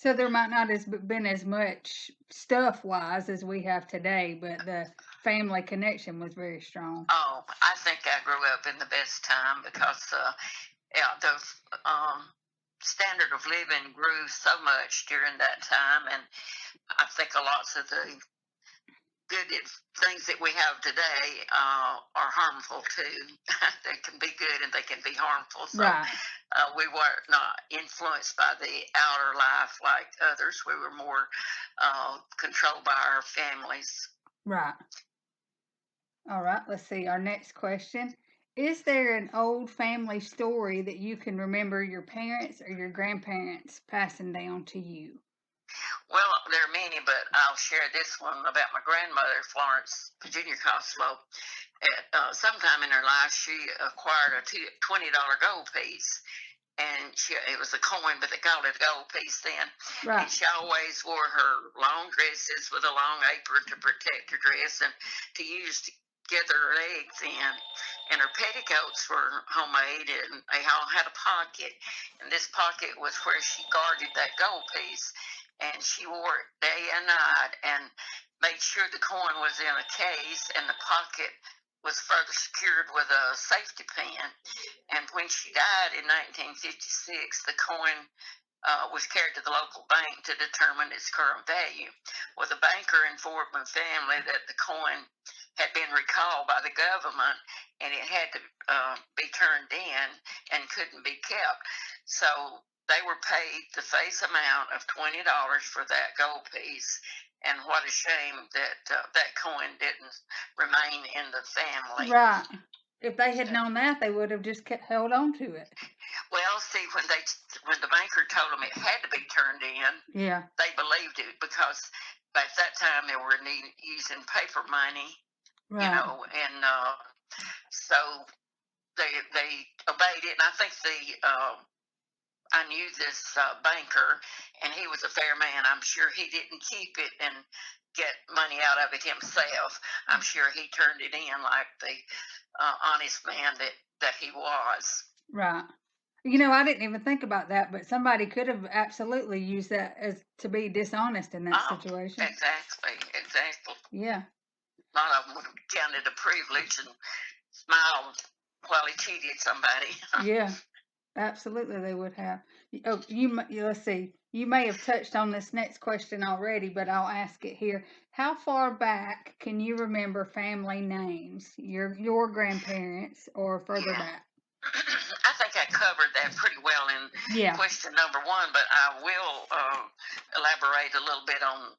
So there might not has been as much stuff-wise as we have today, but the family connection was very strong. Oh, I think I grew up in the best time because yeah, the standard of living grew so much during that time, and I think a lots of the good things that we have today are harmful too. They can be good and they can be harmful. So Right, we were not influenced by the outer life like others. We were more controlled by our families. right. All right, let's see. Our next question. Is there an old family story that you can remember your parents or your grandparents passing down to you? Well, there are many, but I'll share this one about my grandmother, Florence Virginia Coslow. At sometime in her life, she acquired a $20 gold piece, and it was a coin, but they called it a gold piece then. And Right, she always wore her long dresses with a long apron to protect her dress and to use to gather her legs in. And her petticoats were homemade, and they all had a pocket. And this pocket was where she guarded that gold piece. And she wore it day and night, and made sure the coin was in a case, and the pocket was further secured with a safety pin. And when she died in 1956, the coin was carried to the local bank to determine its current value. Well, the banker informed my family that the coin had been recalled by the government and it had to be turned in and couldn't be kept. So they were paid the face amount of $20 for that gold piece. And what a shame that that coin didn't remain in the family. right. If they had known that, they would have just kept held on to it. Well, see, when the banker told them it had to be turned in, Yeah, they believed it because at that time they were using paper money, right. and so they obeyed it. And I think I knew this banker, and he was a fair man. I'm sure he didn't keep it and get money out of it himself. I'm sure he turned it in like the honest man that he was. Right. I didn't even think about that, but somebody could have absolutely used that as to be dishonest in that Oh, situation. exactly, exactly. Yeah. A lot of them would have counted a privilege and smiled while he cheated somebody. Yeah. Absolutely, they would have. Oh, let's see. You may have touched on this next question already, but I'll ask it here. How far back can you remember family names? Your grandparents or further Yeah. back? I think I covered that pretty well in Yeah. question number one, but I will elaborate a little bit on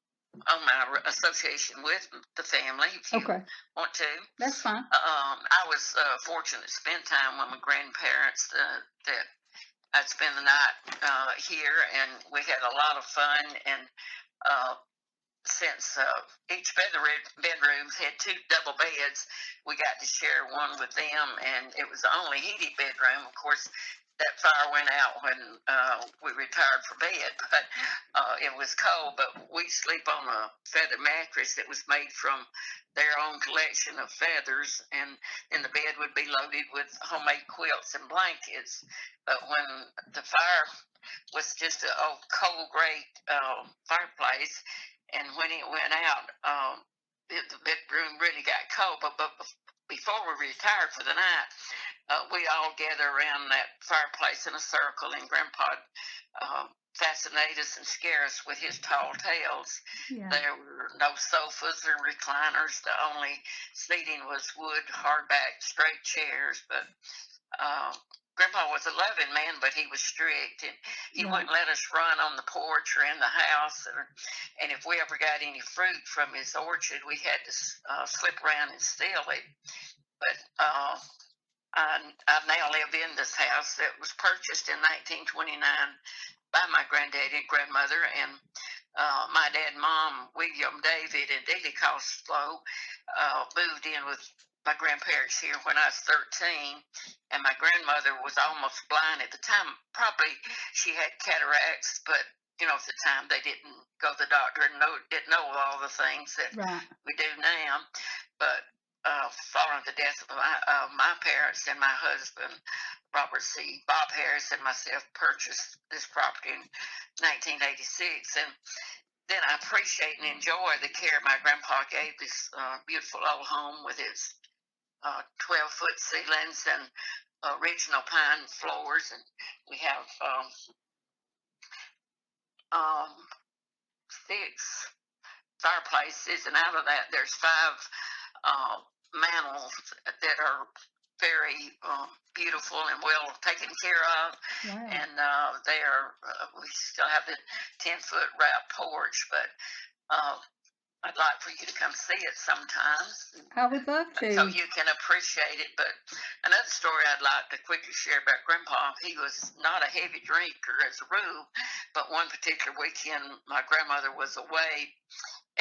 my association with the family if you Okay. want to. That's fine. I was fortunate to spend time with my grandparents. That I'd spend the night here, and we had a lot of fun. And uh, since each bedrooms had two double beds, we got to share one with them, and it was the only heated bedroom. Of course, that fire went out when we retired for bed, but it was cold. But we sleep on a feather mattress that was made from their own collection of feathers, and then the bed would be loaded with homemade quilts and blankets. But when the fire was just an old coal grate fireplace, and when it went out, the bedroom really got cold. But before we retired for the night, we all gathered around that fireplace in a circle, and Grandpa fascinate us and scare us with his tall tales. Yeah. There were no sofas or recliners. The only seating was wood, hardback, straight chairs. But uh, Grandpa was a loving man, but he was strict, and he Right. wouldn't let us run on the porch or in the house. And if we ever got any fruit from his orchard, we had to slip around and steal it. But I now live in this house that was purchased in 1929 by my granddaddy and grandmother, and my dad and mom, William, David, and Dee Costlow, moved in with my grandparents here when I was 13, and my grandmother was almost blind at the time. Probably she had cataracts, but at the time they didn't go to the doctor and didn't know all the things that Right. we do now. But following the death of my parents and my husband, Robert C. Bob Harris, and myself purchased this property in 1986. And then I appreciate and enjoy the care my grandpa gave this beautiful old home with its 12-foot ceilings and original pine floors. And we have um, 6 fireplaces, and out of that, there's 5 uh, mantles that are very beautiful and well taken care of. Wow. And they are, we still have the 10-foot wrap porch, but I'd like for you to come see it sometimes I would love so to. you can appreciate it. But another story I'd like to quickly share about Grandpa, he was not a heavy drinker as a rule, but one particular weekend, my grandmother was away,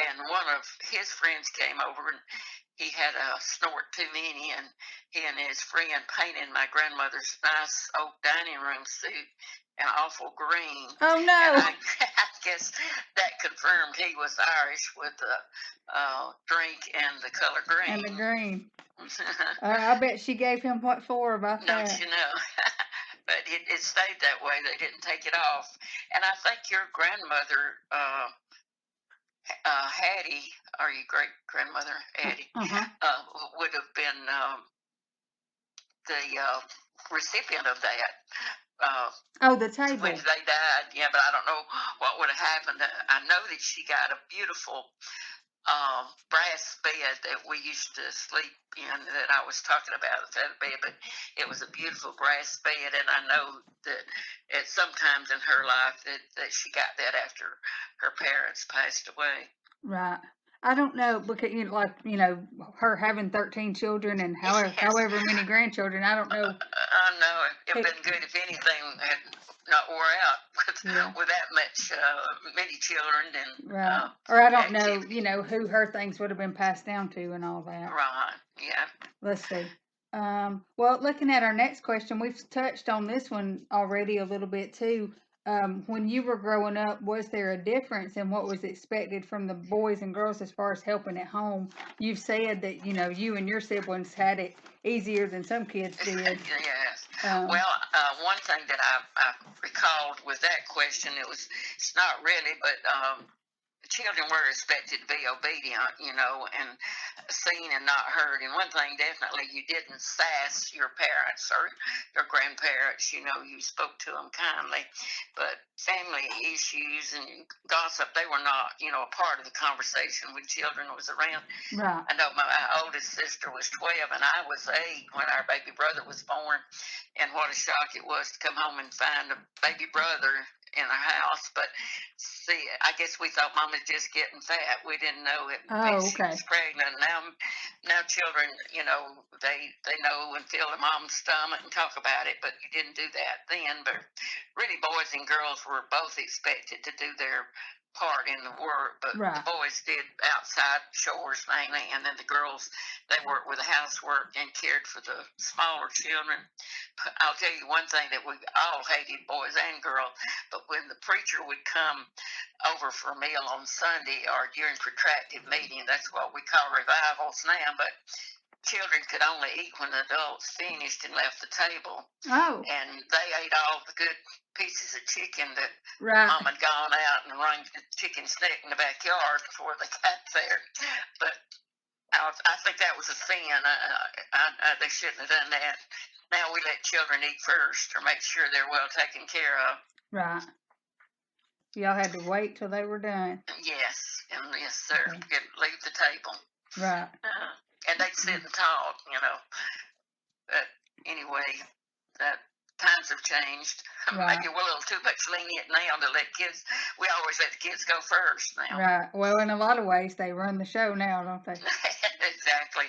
and one of his friends came over, and he had a snort too many, and he and his friend painted my grandmother's nice oak dining room suit an awful green. Oh And no. I guess that confirmed he was Irish with the drink and the color And the green. green. I bet she gave him what for about Don't that. you know? But it stayed that way. They didn't take it off. And I think your grandmother, Hattie, or your great grandmother, Hattie, Uh-huh. would have been the recipient of that. Oh, the When table. they died, yeah, but I don't know what would have happened. I know that she got a beautiful brass bed that we used to sleep in that I was talking about, the feather bed, but it was a beautiful brass bed, and I know that at sometimes in her life that she got that after her parents passed away. Right. I don't know because her having 13 children and Yes, however many grandchildren. I don't know. I know it'd Who, been good if anything had not wore out yeah. with that much many children and Right. Or I don't know. activity. Who her things would have been passed down to and all that. Right? Yeah. Let's see. Well, looking at our next question, we've touched on this one already a little bit too. When you were growing up, was there a difference in what was expected from the boys and girls as far as helping at home? You've said that you and your siblings had it easier than some kids did. Yes. Um, Well, one thing that I recalled with that question, it's not really, but children were expected to be obedient, and seen and not heard. And one thing definitely, you didn't sass your parents or your grandparents. You spoke to them kindly. But family issues and gossip, they were not, a part of the conversation when children was around. right, I know my oldest sister was 12 and I was 8 when our baby brother was born. And what a shock it was to come home and find a baby brother in our house. But see, I guess we thought mom was just getting fat. We didn't know it meant oh, she okay, was pregnant. Now children, they know and feel their mom's stomach and talk about it, but you didn't do that then. But really, boys and girls were both expected to do their part in the work, but the right, boys did outside chores mainly, and then the girls, they worked with the housework and cared for the smaller children. But I'll tell you one thing that we all hated, boys and girls, but when the preacher would come over for a meal on Sunday or during protracted meeting, that's what we call revivals now, but children could only eat when the adults finished and left the table, oh, and they ate all the good pieces of chicken that right, mom had gone out and run the chicken's neck in the backyard before they got there. But I think that was a sin. They shouldn't have done that. Now we let children eat first or make sure they're well taken care of. right. Y'all had to wait till they were done. Yes, and yes, sir. Okay, Leave the table. right, And they'd sit and talk. But anyway, that times have changed. right. Maybe we're a little too much lenient now to let kids. We always let the kids go first now. Right. Well, in a lot of ways, they run the show now, don't they? Exactly.